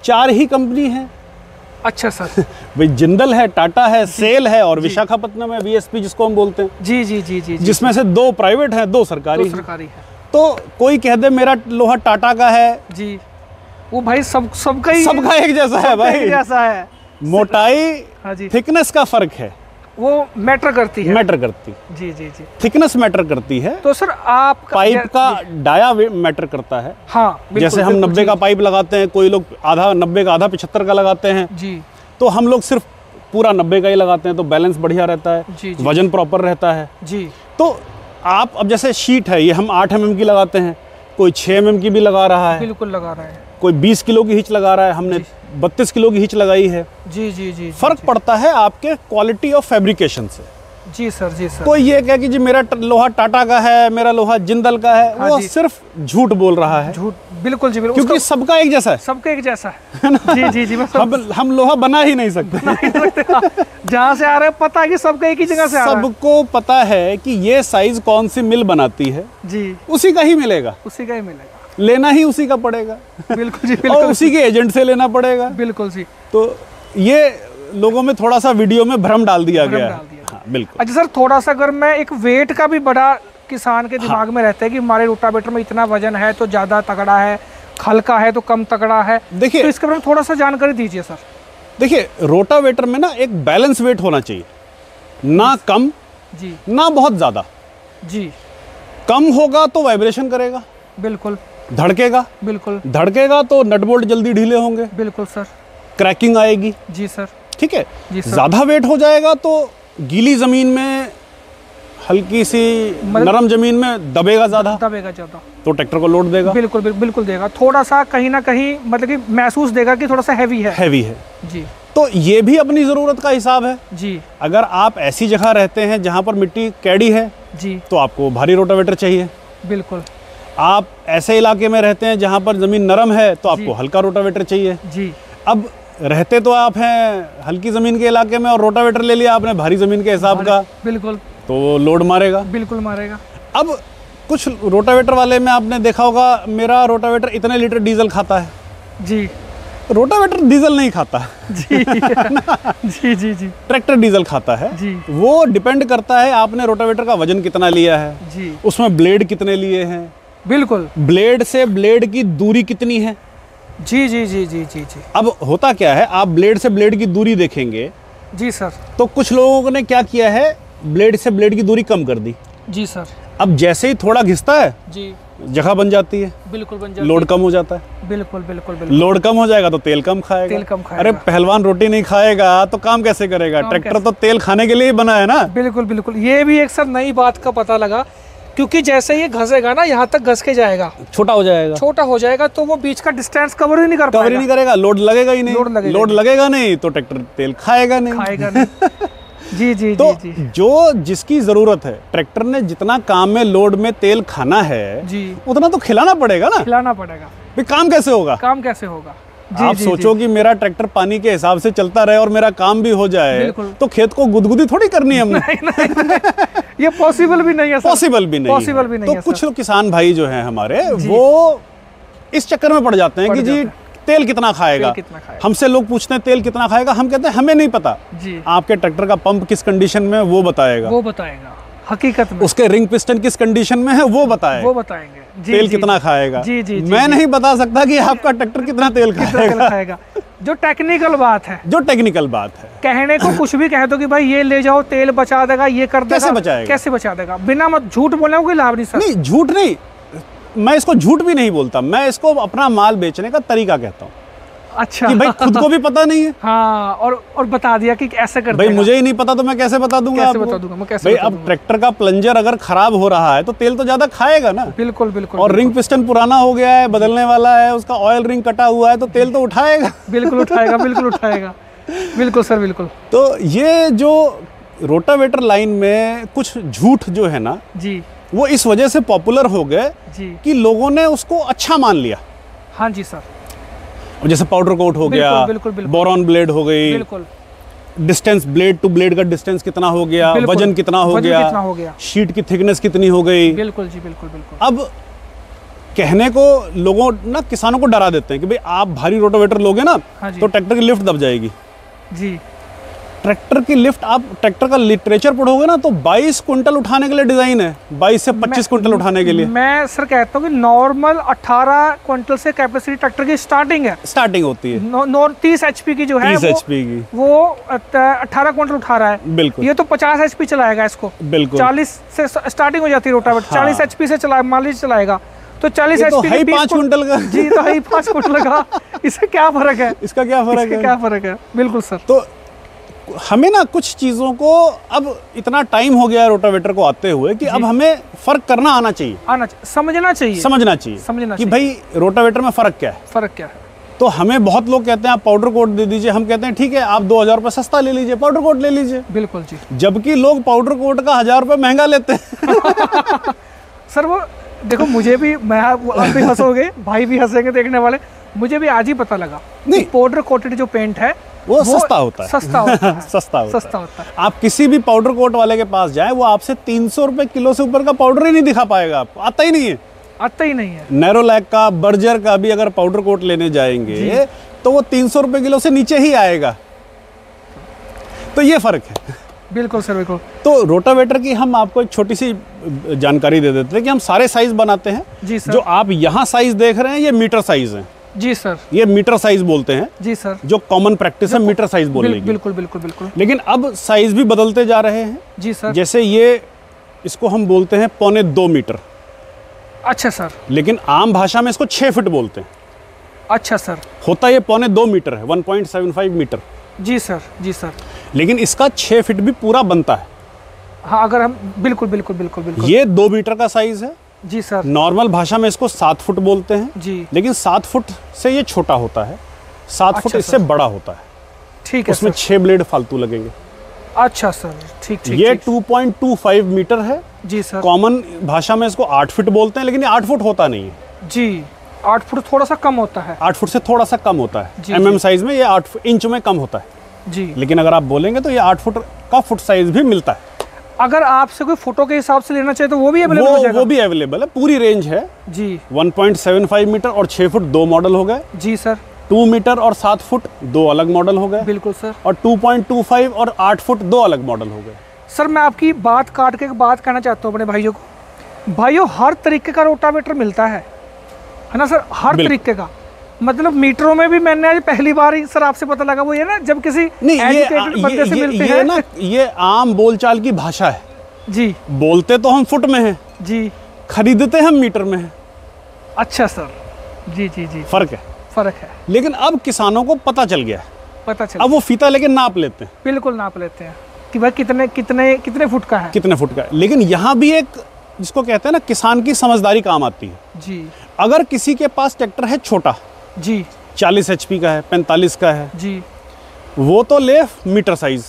4 ही कंपनी है। अच्छा सर। भाई जिंदल है, टाटा है, सेल है और विशाखापत्तनम है, वीएसपी जिसको हम बोलते हैं। जी जी जी जी, जिसमें से 2 प्राइवेट हैं, 2 सरकारी है। तो कोई कह दे मेरा लोहा टाटा का है जी, वो भाई सबका एक जैसा है भाई, एक जैसा है। मोटाई, हाँ जी, थिकनेस का फर्क है, वो मैटर करती है। जी जी जी, थिकनेस मैटर करती है। तो सर आप पाइप का डाया मैटर करता है। हाँ, जैसे हम 90 का पाइप लगाते हैं, कोई लोग आधा 90 का, आधा 75 का लगाते हैं जी, तो हम लोग सिर्फ पूरा 90 का ही लगाते हैं, तो बैलेंस बढ़िया रहता है जी, वजन प्रॉपर रहता है जी। तो आप अब जैसे शीट है, ये हम 8 mm की लगाते हैं, कोई 6 mm की भी लगा रहा है, बिल्कुल लगा रहा है, कोई 20 किलो की हिच लगा रहा है, हमने 32 किलो की हिच लगाई है। जी जी जी, फर्क पड़ता है आपके क्वालिटी ऑफ फैब्रिकेशन से। जी सर, जी सर। कोई ये कहे कि जी मेरा लोहा टाटा का है, मेरा लोहा जिंदल का है, वो सिर्फ झूठ बोल रहा है। झूठ, बिल्कुल जी, बिल्कुल, क्योंकि सबका एक जैसा है, सबका एक जैसा है। जी जी जी, हम लोहा बना ही नहीं सकते। जहाँ से आ रहे हैं पता है कि सबका एक ही जगह से आ रहा है। सबको पता है कि ये साइज कौन सी मिल बनाती है जी, उसी का ही मिलेगा, लेना ही उसी का पड़ेगा। बिल्कुल जी, बिल्कुल, और उसी के एजेंट से लेना पड़ेगा। बिल्कुल जी। तो ये लोगों में थोड़ा सा वीडियो में भ्रम डाल दिया गया है। हाँ, बिल्कुल। अच्छा सर, थोड़ा सा अगर मैं एक वेट का भी बड़ा किसान के दिमाग में रहता है कि हमारे रोटावेटर में इतना वजन है तो ज़्यादा तगड़ा है, हल्का है तो कम तगड़ा है, देखिए तो इसके बारे में थोड़ा सा जानकारी दीजिए सर। देखिए, रोटावेटर में ना एक बैलेंस वेट होना चाहिए, ना कम जी, ना बहुत ज़्यादा जी। कम होगा तो वाइब्रेशन करेगा, बिल्कुल, धड़केगा, बिल्कुल धड़केगा तो नट बोल्ट जल्दी ढीले होंगे, बिल्कुल सर, क्रैकिंग आएगी। जी सर, ठीक है। ज़्यादा वेट हो जाएगा तो गीली ज़मीन में, हल्की सी नरम जमीन में दबेगा ज़्यादा, तो ट्रैक्टर को लोड देगा। बिल्कुल बिल्कुल देगा, थोड़ा सा कहीं ना कहीं मतलब कि महसूस देगा कि थोड़ा सा हैवी है जी। तो ये भी अपनी ज़रूरत का हिसाब है जी। अगर आप ऐसी जगह रहते हैं जहाँ पर मिट्टी कैडी है जी, तो आपको भारी रोटावेटर चाहिए। बिल्कुल। आप ऐसे इलाके में रहते हैं जहाँ पर ज़मीन नरम है तो आपको हल्का रोटावेटर चाहिए जी। अब रहते तो आप हैं हल्की ज़मीन के इलाके में और रोटावेटर ले लिया आपने भारी ज़मीन के हिसाब का, बिल्कुल, तो लोड मारेगा, बिल्कुल मारेगा। अब कुछ रोटावेटर वाले में आपने देखा होगा, मेरा रोटावेटर इतने लीटर डीजल खाता है जी। रोटावेटर डीजल नहीं खाता जी। जी जी जी, ट्रैक्टर डीजल खाता है जी। वो डिपेंड करता है आपने रोटावेटर का वजन कितना लिया है जी, उसमें ब्लेड कितने लिए हैं, बिल्कुल, ब्लेड से ब्लेड की दूरी कितनी है। जी जी जी जी जी जी। अब होता क्या है, आप ब्लेड से ब्लेड की दूरी देखेंगे जी सर, तो कुछ लोगों ने क्या किया है, ब्लेड से ब्लेड की दूरी कम कर दी जी सर। अब जैसे ही थोड़ा घिसता है जी, जगह बन जाती है, बिल्कुल बन जाती है, लोड कम हो जाता है, बिल्कुल बिल्कुल बिल्कुल। लोड कम हो जाएगा तो तेल कम खाएगा, अरे पहलवान रोटी नहीं खाएगा तो काम कैसे करेगा, ट्रैक्टर तो तेल खाने के लिए ही बना है ना। बिल्कुल बिल्कुल, ये भी एक सर नई बात का पता लगा, क्योंकि जैसे ये घसेगा ना, यहाँ तक घस के जाएगा, छोटा हो जाएगा तो वो बीच का डिस्टेंस कवर ही नहीं करेगा, लोड लगेगा ही नहीं, लोड लगेगा नहीं तो ट्रैक्टर तेल खाएगा नहीं। जी जी तो जी। जो जिसकी जरूरत है, ट्रैक्टर ने जितना काम में लोड में तेल खाना है जी, उतना तो खिलाना पड़ेगा ना, भाई काम कैसे होगा जी, आप सोचो कि मेरा ट्रैक्टर पानी के हिसाब से चलता रहे और मेरा काम भी हो जाए, तो खेत को गुदगुदी थोड़ी करनी है हमने। नहीं, ये पॉसिबल भी नहीं है, पॉसिबल भी नहीं। तो कुछ किसान भाई जो हैं हमारे, वो इस चक्कर में पड़ जाते हैं कि जी तेल कितना खाएगा। हमसे लोग पूछते हैं तेल कितना खाएगा, हम कहते हैं हमें नहीं पता जी, आपके ट्रैक्टर का पंप किस कंडीशन में वो बताएगा हकीकत में, उसके रिंग पिस्टन किस कंडीशन में है वो बताएंगे तेल कितना खाएगा। जी जी, मैं नहीं बता सकता कि आपका ट्रैक्टर कितना तेल खाएगा। जो टेक्निकल बात है, कहने को कुछ भी कह दो कि भाई ये ले जाओ तेल बचा देगा, ये कर देगा, कैसे बचा देगा, बिना मत झूठ बोलने कोई लाभ नहीं सर। नहीं, झूठ नहीं, मैं इसको झूठ भी नहीं बोलता, मैं इसको अपना माल बेचने का तरीका कहता हूँ। अच्छा, कि भाई खुद को भी पता नहीं है। हाँ, और बता दिया कि ऐसे कर, भाई मुझे ही नहीं पता तो मैं कैसे बता दूंगा भाई। अब ट्रैक्टर का प्लंजर अगर खराब हो रहा है तो तेल तो ज्यादा खाएगा ना। बिल्कुल बिल्कुल। और रिंग पिस्टन पुराना हो गया है, बदलने वाला है, उसका ऑयल रिंग कटा हुआ है, तो तेल तो उठाएगा। बिल्कुल उठाएगा, बिल्कुल सर, बिल्कुल। तो ये जो रोटावेटर लाइन में कुछ झूठ जो है ना जी, वो इस वजह से पॉपुलर हो गए कि लोगों ने उसको अच्छा मान लिया। हाँ जी सर। जैसे पाउडर कोट हो गया, बोरॉन ब्लेड हो गई, बिल्कुल, डिस्टेंस ब्लेड टू ब्लेड का डिस्टेंस कितना हो गया, वजन कितना हो गया, शीट की थिकनेस कितनी हो गई। बिल्कुल जी, बिल्कुल बिल्कुल। अब कहने को लोगों ना किसानों को डरा देते हैं कि भाई आप भारी रोटावेटर लोगे ना तो ट्रैक्टर की लिफ्ट दब जाएगी जी। ट्रैक्टर की लिफ्ट, आप ट्रैक्टर का लिटरेचर पढ़ोगे ना तो 22 कुंटल उठाने के लिए डिजाइन है, 22 से 25 कुंटल उठाने के लिए। मैं सर कहता हूँ कि नॉर्मल 18 कुंटल से कैपेसिटी ट्रैक्टर की स्टार्टिंग है, स्टार्टिंग होती है। 30 एचपी की जो है 30 एचपी की वो 18 कुंटल उठा रहा है। बिल्कुल, ये तो 50 एचपी चलाएगा इसको। बिल्कुल, 40 से स्टार्टिंग हो जाती है रोटावेटर। 40 एचपी से मान लीजिए चलाएगा तो 40 एचपी 5 कुंटल का जी, तो 5 कुंटल का। इससे क्या फर्क है? इसका क्या फर्क है? क्या फर्क है? बिल्कुल सर। तो हमें ना कुछ चीज़ों को अब इतना टाइम हो गया है रोटावेटर को आते हुए कि अब हमें फ़र्क करना आना चाहिए, समझना चाहिए कि भाई रोटावेटर में फ़र्क क्या है। तो हमें बहुत लोग कहते हैं आप पाउडर कोट दे दीजिए, हम कहते हैं ठीक है आप 2000 रुपये सस्ता ले लीजिए, पाउडर कोट ले लीजिए। बिल्कुल जी। जबकि लोग पाउडर कोट का 1000 रुपये महंगा लेते हैं। सर वो देखो, मुझे भी, मैं आप भी हंसोगे, भाई भी हंसेंगे देखने वाले, मुझे भी आज ही पता लगा नहीं पाउडर कोटेड जो पेंट है वो सस्ता होता है। सस्ता होता है। आप किसी भी पाउडर कोट वाले के पास जाए वो आपसे 300 रुपए किलो से ऊपर का पाउडर ही नहीं दिखा पाएगा, आपको आता ही नहीं है। नैरोलैक का, बर्जर का भी अगर पाउडर कोट लेने जाएंगे तो वो 300 रुपए किलो से नीचे ही आएगा। तो ये फर्क है। बिल्कुल सर, बिल्कुल। तो रोटावेटर की हम आपको एक छोटी सी जानकारी दे देते हैं कि हम सारे साइज बनाते हैं जी सर। जो आप यहाँ साइज देख रहे हैं ये मीटर साइज है जी सर, ये मीटर साइज बोलते हैं जी सर। जो कॉमन प्रैक्टिस है मीटर साइज बोलने की। बिल्कुल। लेकिन अब साइज भी बदलते जा रहे हैं जी सर। जैसे ये, इसको हम बोलते हैं 1.25 मीटर। अच्छा सर। लेकिन आम भाषा में इसको 6 फीट बोलते हैं। अच्छा सर। होता ये 1.25 मीटर है, 1.75 मीटर। जी सर। लेकिन इसका 6 फीट भी पूरा बनता है। हाँ, अगर हम बिल्कुल। ये 2 मीटर का साइज है जी सर। नॉर्मल भाषा में इसको 7 फुट बोलते हैं जी। लेकिन 7 फुट से ये छोटा होता है, 7 फुट इससे बड़ा होता है। ठीक है। उसमें 6 ब्लेड फालतू लगेंगे। अच्छा सर, ठीक। ये 2.25 मीटर है जी सर। कॉमन भाषा में इसको 8 फुट बोलते हैं, लेकिन ये 8 फुट होता नहीं है जी। 8 फुट थोड़ा सा कम होता है। 8 फुट से थोड़ा सा कम होता है mm साइज में, ये 8 इंच में कम होता है जी। लेकिन अगर आप बोलेंगे तो ये 8 फुट का फुट साइज भी मिलता है। अगर आपसे कोई फोटो के हिसाब से लेना चाहे तो वो भी अवेलेबल हो जाएगा? वो भी अवेलेबल है, पूरी रेंज है जी। 1.75 मीटर और 6 फुट 2 मॉडल हो गए जी सर। 2 मीटर और 7 फुट 2 अलग मॉडल हो गए। बिल्कुल सर। और 2.25 और 8 फुट 2 अलग मॉडल हो गए। सर मैं आपकी बात काट के बात कहना चाहता हूँ अपने भाइयों को, भाइयों हर तरीके का रोटावेटर मिलता है ना सर, हर तरीके का। मतलब मीटरों में भी मैंने आज पहली बार ही सर आपसे पता लगा, वो ये ना जब किसी एजुकेटेड बंदे से मिलते हैं ना, ये आम बोलचाल की भाषा है जी। बोलते तो हम फुट में हैं जी, खरीदते हम मीटर में हैं। अच्छा सर, जी। फर्क है। लेकिन अब किसानों को पता चल गया है, अब वो फीता लेके नाप लेते हैं। बिल्कुल नाप लेते हैं कि भाई कितने फुट का है। लेकिन यहाँ भी एक जिसको कहते हैं ना किसान की समझदारी काम आती है जी। अगर किसी के पास ट्रैक्टर है छोटा जी, 40 HP का है, 45 का है जी, वो तो ले मीटर साइज।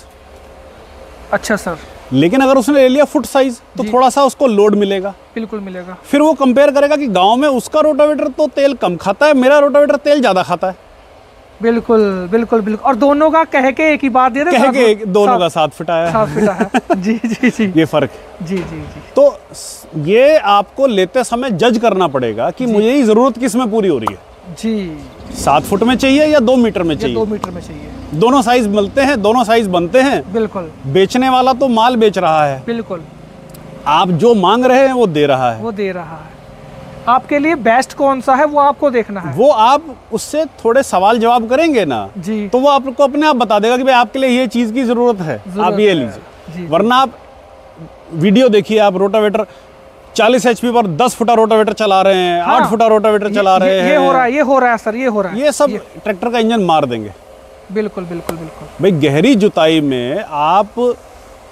अच्छा सर। लेकिन अगर उसने ले लिया फुट साइज तो थोड़ा सा उसको लोड मिलेगा। बिल्कुल मिलेगा। फिर वो कंपेयर करेगा कि गांव में उसका रोटावेटर तो तेल कम खाता है, मेरा रोटावेटर तेल ज्यादा खाता है। बिल्कुल। और दोनों का कह के एक ही बात दे रहे, कह के दोनों का 7 फीट आया। 7 फीट है जी। ये फर्क जी। तो ये आपको लेते समय जज करना पड़ेगा कि मुझे ये जरूरत किस में पूरी हो रही है जी। 7 फुट में चाहिए या 2 मीटर में चाहिए? 2 मीटर में चाहिए। दोनों साइज मिलते हैं, दोनों साइज बनते हैं। बिल्कुल। बेचने वाला तो माल बेच रहा है। बिल्कुल। आप जो मांग रहे हैं वो दे रहा है। आपके लिए बेस्ट कौन सा है वो आपको देखना है। वो आप उससे थोड़े सवाल जवाब करेंगे ना जी, तो वो आपको अपने आप बता देगा कि भाई आपके लिए ये चीज की जरूरत है, आप ये लीजिए। वरना आप वीडियो देखिए, आप रोटावेटर 40 HP पर 10 फुटा रोटावेटर चला रहे हैं, 8 फुटा रोटावेटर चला रहे हैं। ये हो रहा है सर, ये हो रहा है। ये सब ट्रैक्टर का इंजन मार देंगे। बिल्कुल। भाई गहरी जुताई में आप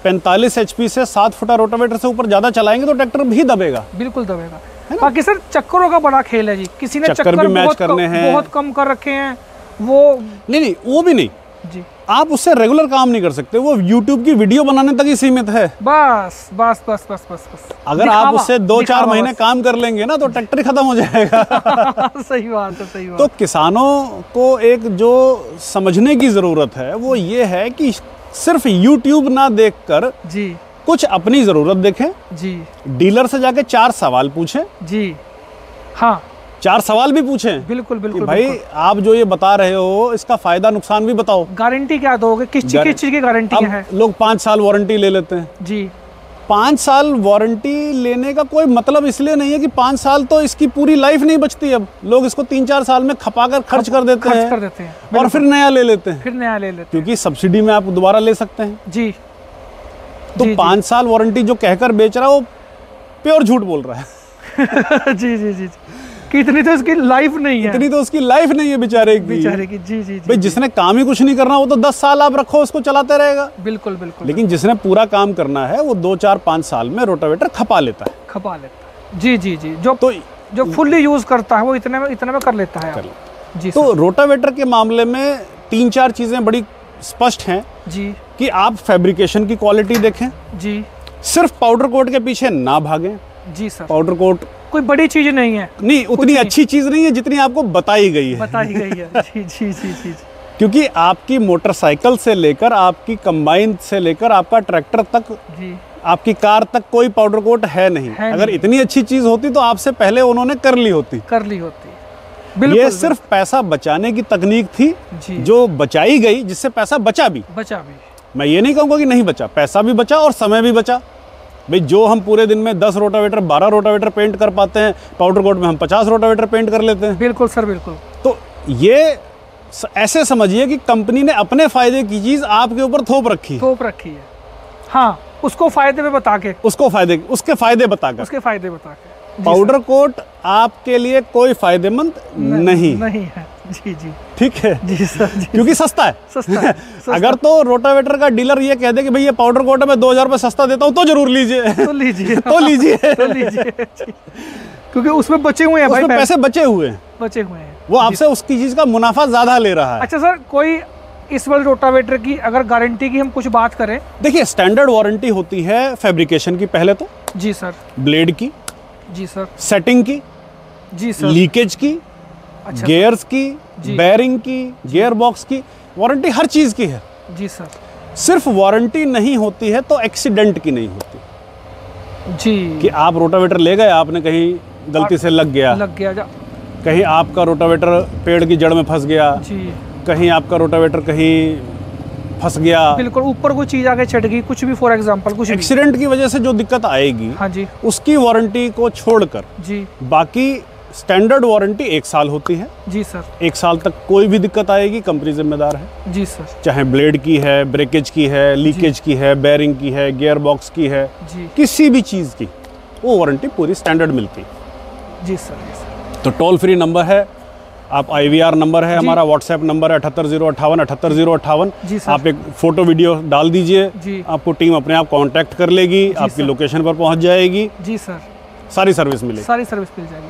45 HP से 7 फुटा रोटावेटर से ऊपर ज्यादा चलाएंगे तो ट्रैक्टर भी दबेगा। बिल्कुल दबेगा। बाकी सर चक्करों का बड़ा खेल है जी, किसी ने चक्कर भी मैच करने हैं, बहुत कम कर रखे हैं वो। नहीं वो भी नहीं जी, आप उससे रेगुलर काम नहीं कर सकते, वो YouTube की वीडियो बनाने तक ही सीमित है। बस बस बस बस बस बस अगर आप उससे 2-4 महीने काम कर लेंगे ना तो ट्रैक्टर ही खत्म हो जाएगा। सही बात है, सही बात। तो किसानों को एक जो समझने की जरूरत है वो ये है कि सिर्फ YouTube ना देखकर जी कुछ अपनी जरूरत देखें जी, डीलर से जाके 4 सवाल पूछें जी हाँ, 4 सवाल भी पूछें। बिल्कुल बिल्कुल भाई बिल्कुल। आप जो ये बता रहे हो इसका फायदा नुकसान भी बताओ। गारंटी क्या दोगे, किस चीज की गारंटी है? लोग 5 साल वारंटी ले लेते हैं जी। 5 साल वारंटी लेने का कोई मतलब इसलिए नहीं है कि 5 साल तो इसकी पूरी लाइफ नहीं बचती। अब लोग इसको 3-4 साल में खपा कर खर्च कर देते हैं और फिर नया ले लेते हैं, क्योंकि सब्सिडी में आप दोबारा ले सकते हैं जी। तो 5 साल वारंटी जो कहकर बेच रहा है वो प्योर झूठ बोल रहा है। जी जी जी, कि इतनी तो उसकी लाइफ नहीं है, इतनी तो उसकी लाइफ नहीं है बेचारे की। जी जी जी। भाई जिसने काम ही कुछ नहीं करना वो तो 10 साल आप रखो उसको चलाते रहेगा। बिल्कुल बिल्कुल। लेकिन जिसने पूरा काम करना है वो 2-4-5 साल में रोटावेटर खपा लेता है। जी जी जी, जो फुल्ली यूज करता है वो इतने में कर लेता है जी। तो रोटावेटर के मामले में 3-4 चीजें बड़ी स्पष्ट हैं जी, कि आप फैब्रिकेशन की क्वालिटी देखें जी, सिर्फ पाउडर कोट के पीछे ना भागें जी सर। पाउडर कोट कोई बड़ी चीज नहीं है, नहीं उतनी अच्छी चीज नहीं है जितनी आपको बताई गई है। जी जी जी जी। क्योंकि आपकी मोटरसाइकिल से लेकर आपकी कंबाइन से लेकर आपका ट्रैक्टर तक जी, आपकी कार तक कोई पाउडर कोट है नहीं। अगर इतनी अच्छी चीज होती तो आपसे पहले उन्होंने कर ली होती। ये सिर्फ पैसा बचाने की तकनीक थी जो बचाई गई, जिससे पैसा बचा भी। मैं ये नहीं कहूँगा कि नहीं बचा, पैसा भी बचा और समय भी बचा। भाई जो हम पूरे दिन में 10 रोटावेटर 12 रोटावेटर पेंट कर पाते हैं, पाउडर कोट में हम 50 रोटावेटर पेंट कर लेते हैं। बिल्कुल सर, बिल्कुल। तो ये ऐसे समझिए कि कंपनी ने अपने फायदे की चीज आपके ऊपर थोप रखी है। हाँ, उसको फायदे में बता के, उसके फायदे बताकर पाउडर कोट आपके लिए कोई फायदेमंद नहीं है जी जी, ठीक है जी सर जी। क्योंकि सस्ता है। अगर तो रोटावेटर का डीलर ये कह दे कि भाई ये पाउडर कोट है मैं 2000 रुपये सस्ता देता हूँ तो जरूर लीजिए, तो लीजिए क्योंकि उसमें बचे हुए हैं, उसमें पैसे बचे हुए हैं, वो आपसे उसकी चीज का मुनाफा ज्यादा ले रहा है। अच्छा सर, कोई इस वाले रोटावेटर की अगर गारंटी की हम कुछ बात करें, देखिए स्टैंडर्ड वारंटी होती है फैब्रिकेशन की पहले तो जी सर, ब्लेड की जी सर, सेटिंग की जी सर, लीकेज की, अच्छा, गियर्स की, बेयरिंग की, गियर बॉक्स की, वारंटी हर चीज की है जी सर। सिर्फ वारंटी नहीं होती है तो एक्सीडेंट की नहीं होती जी, कि आप रोटावेटर ले गए, आपने कहीं गलती से लग गया कहीं आपका रोटावेटर पेड़ की जड़ में फंस गया जी, कहीं आपका रोटावेटर कहीं फंस गया, बिल्कुल ऊपर कोई चीज आके चढ़ गई, कुछ भी, फॉर एग्जांपल कुछ एक्सीडेंट की वजह से जो दिक्कत आएगी, हाँ जी, उसकी वारंटी को छोड़कर जी बाकी स्टैंडर्ड वारंटी 1 साल होती है जी सर। 1 साल तक कोई भी दिक्कत आएगी कंपनी जिम्मेदार है जी सर, चाहे ब्लेड की है, ब्रेकेज की है, लीकेज की है, बेयरिंग की है, गियर बॉक्स की है जी, किसी भी चीज की वो वारंटी पूरी स्टैंडर्ड मिलती है जी सर। तो टोल फ्री नंबर है, आप IVR नंबर है, हमारा व्हाट्सएप नंबर है 78058 78058। आप एक फोटो वीडियो डाल दीजिए, आपको टीम अपने आप कांटेक्ट कर लेगी, आपकी लोकेशन पर पहुंच जाएगी जी सर, सारी सर्विस मिल जाएगी।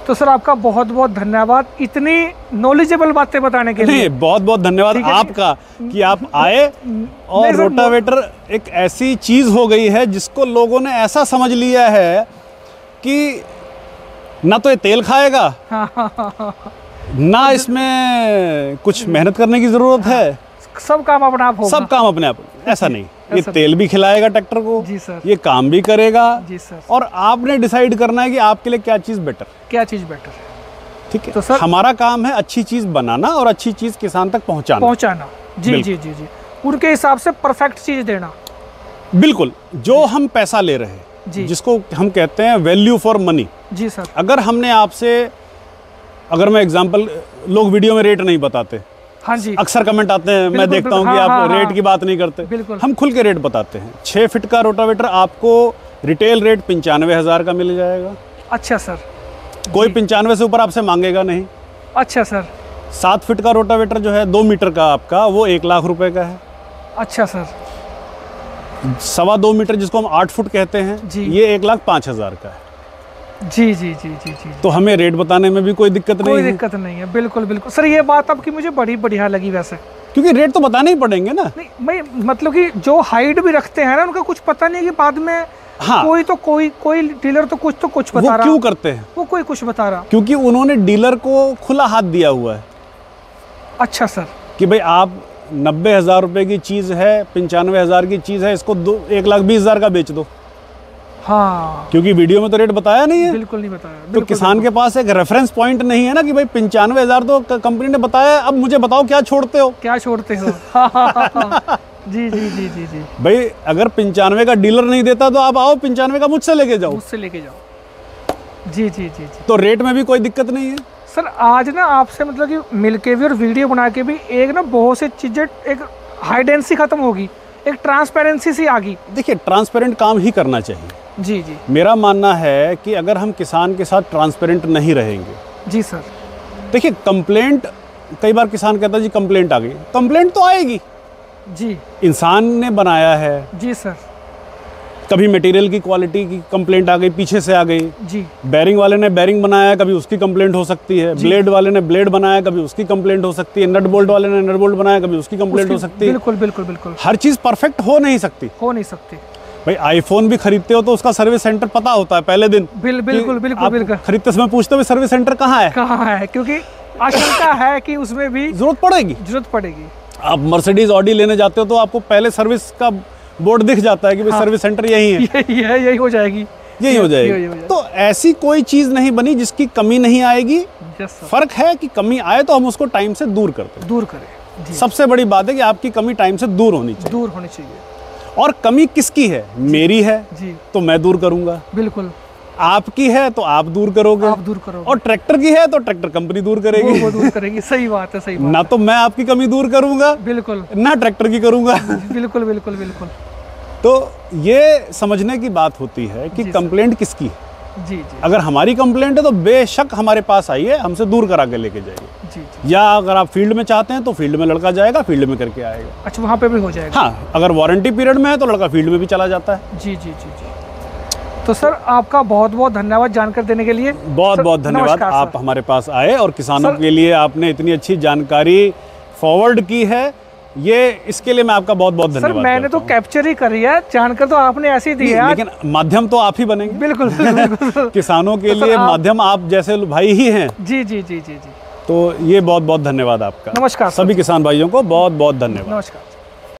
तो सर आपका बहुत बहुत धन्यवाद इतनी नॉलेजेबल बातें बताने के लिए। बहुत बहुत धन्यवाद आपका कि आप आए। और रोटावेटर एक ऐसी चीज हो गई है जिसको लोगों ने ऐसा समझ लिया है कि ना तो ये तेल खाएगा ना इसमें कुछ मेहनत करने की जरूरत है, सब काम अपने आप होगा, सब काम अपने आप। ऐसा नहीं, ये तेल भी खिलाएगा ट्रैक्टर को जी सर, ये काम भी करेगा जी सर, और आपने डिसाइड करना है कि आपके लिए क्या चीज बेटर, ठीक है। तो सर हमारा काम है अच्छी चीज बनाना और अच्छी चीज किसान तक पहुंचाना जी जी जी जी, उनके हिसाब से परफेक्ट चीज देना। बिल्कुल, जो हम पैसा ले रहे हैं जिसको हम कहते हैं वैल्यू फॉर मनी जी सर। अगर हमने आपसे, अगर मैं एग्जांपल, लोग वीडियो में रेट नहीं बताते, हाँ जी, अक्सर कमेंट आते हैं, मैं देखता हूं कि आप रेट की बात नहीं करते। हम खुल के रेट बताते हैं। 6 फीट का रोटावेटर आपको रिटेल रेट 95,000 का मिल जाएगा। अच्छा सर, कोई 95 से ऊपर आपसे मांगेगा नहीं। अच्छा सर। 7 फीट का रोटावेटर जो है 2 मीटर का आपका, वो 1 लाख रुपए का है। अच्छा सर। 2.25 मीटर जिसको हम 8 फुट कहते हैं जी, ये 1,05,000 का है जी जी जी जी जी। तो हमें रेट बताने में भी कोई दिक्कत नहीं है। बिल्कुल बिल्कुल सर, ये बात आपकी मुझे बड़ी बढ़िया लगी वैसे। क्योंकि रेट तो बताने ही पड़ेंगे ना। नहीं मैं मतलब कि जो हाइट भी रखते हैं ना, उनका कुछ पता नहीं है कि बाद में हाँ, कोई डीलर तो कुछ बता रहा। क्यों करते हैं वो कोई कुछ बता रहा, क्योंकि उन्होंने डीलर को खुला हाथ दिया हुआ है। अच्छा सर, कि भाई आप 90,000 रुपए की चीज़ है, 95,000 की चीज़ है, इसको 1,20,000 का बेच दो। हाँ, क्योंकि वीडियो में तो रेट बताया नहीं है, बिल्कुल नहीं बताया। तो किसान के पास एक रेफरेंस पॉइंट नहीं है ना कि भाई 95,000 तो कंपनी ने बताया, अब मुझे बताओ क्या छोड़ते हो। जी जी जी जी जी भाई अगर 95 का डीलर नहीं देता तो आप आओ 95 का मुझसे लेके जाओ। जी जी जी जी। तो रेट में भी कोई दिक्कत नहीं है सर। आज ना आपसे मतलब कि मिलके भी और वीडियो बना के भी एक ना बहुत सी चीज़ें, एक हाइडेंसी खत्म होगी, एक ट्रांसपेरेंसी सी आ गई। देखिए ट्रांसपेरेंट काम ही करना चाहिए। जी जी, मेरा मानना है कि अगर हम किसान के साथ ट्रांसपेरेंट नहीं रहेंगे। जी सर। देखिए कंप्लेंट, कई बार किसान कहता है जी कंप्लेंट आ गई, कंप्लेंट तो आएगी जी, इंसान ने बनाया है। जी सर। कभी मटेरियल की क्वालिटी की कंप्लेंट आ गई, पीछे से आ गई जी। बैरिंग वाले ने बैरिंग बनाया, कभी उसकी कंप्लेंट हो सकती है। ब्लेड वाले ने ब्लेड बनाया, कभी उसकी कंप्लेंट हो सकती है। नट बोल्ट वाले ने नट बोल्ट बनाया, कभी उसकी कंप्लेंट हो सकती है। बिल्कुल बिल्कुल बिल्कुल। हर चीज़ परफेक्ट हो नहीं सकती। भाई आईफोन भी खरीदते हो तो उसका सर्विस सेंटर पता होता है पहले दिन। बिल्कुल बिल्कुल। खरीदते समय पूछते हो सर्विस सेंटर कहाँ है, क्योंकि आशंका है कि उसमें भी जरूरत पड़ेगी। आप मर्सिडीज ऑडी लेने जाते हो तो आपको पहले सर्विस का बोर्ड दिख जाता है कि भाई सर्विस सेंटर यही है, यही हो जाएगी। तो ऐसी कोई चीज नहीं बनी जिसकी कमी नहीं आएगी। फर्क है कि कमी आए तो हम उसको टाइम से दूर करें। सबसे बड़ी बात है कि आपकी कमी टाइम से दूर होनी चाहिए। और कमी किसकी है? मेरी है जी, तो मैं दूर करूंगा। बिल्कुल। आपकी है तो आप दूर करोगे। और ट्रैक्टर की है तो ट्रैक्टर कंपनी दूर करेगी। वो दूर करेगी। सही बात है। ना तो मैं आपकी कमी दूर करूंगा, बिल्कुल, ना ट्रैक्टर की करूंगा। बिल्कुल बिल्कुल बिल्कुल। तो ये समझने की बात होती है कि कंप्लेंट किसकी है। जी जी। अगर हमारी कंप्लेंट है तो बेशक हमारे पास आइए, हमसे दूर करा के लेके जाइए। जी जी। या अगर आप फील्ड में चाहते हैं तो फील्ड में लड़का जाएगा, फील्ड में करके आएगा। अच्छा, वहाँ पे भी हो जाएगा। हाँ, अगर वारंटी पीरियड में है तो लड़का फील्ड में भी चला जाता है। जी जी जी जी। तो सर आपका बहुत बहुत धन्यवाद जानकारी देने के लिए। बहुत बहुत धन्यवाद, आप हमारे पास आए और किसानों के लिए आपने इतनी अच्छी जानकारी फॉरवर्ड की है, ये इसके लिए मैं आपका बहुत बहुत धन्यवाद। सर मैंने तो कैप्चर ही करी है, जानकर तो आपने ऐसे ही दी है, लेकिन माध्यम तो आप ही बनेंगे। बिल्कुल किसानों के लिए माध्यम आप जैसे भाई ही हैं। जी जी जी जी जी। तो ये बहुत बहुत धन्यवाद आपका। नमस्कार। सभी किसान भाइयों को बहुत बहुत धन्यवाद। नमस्कार।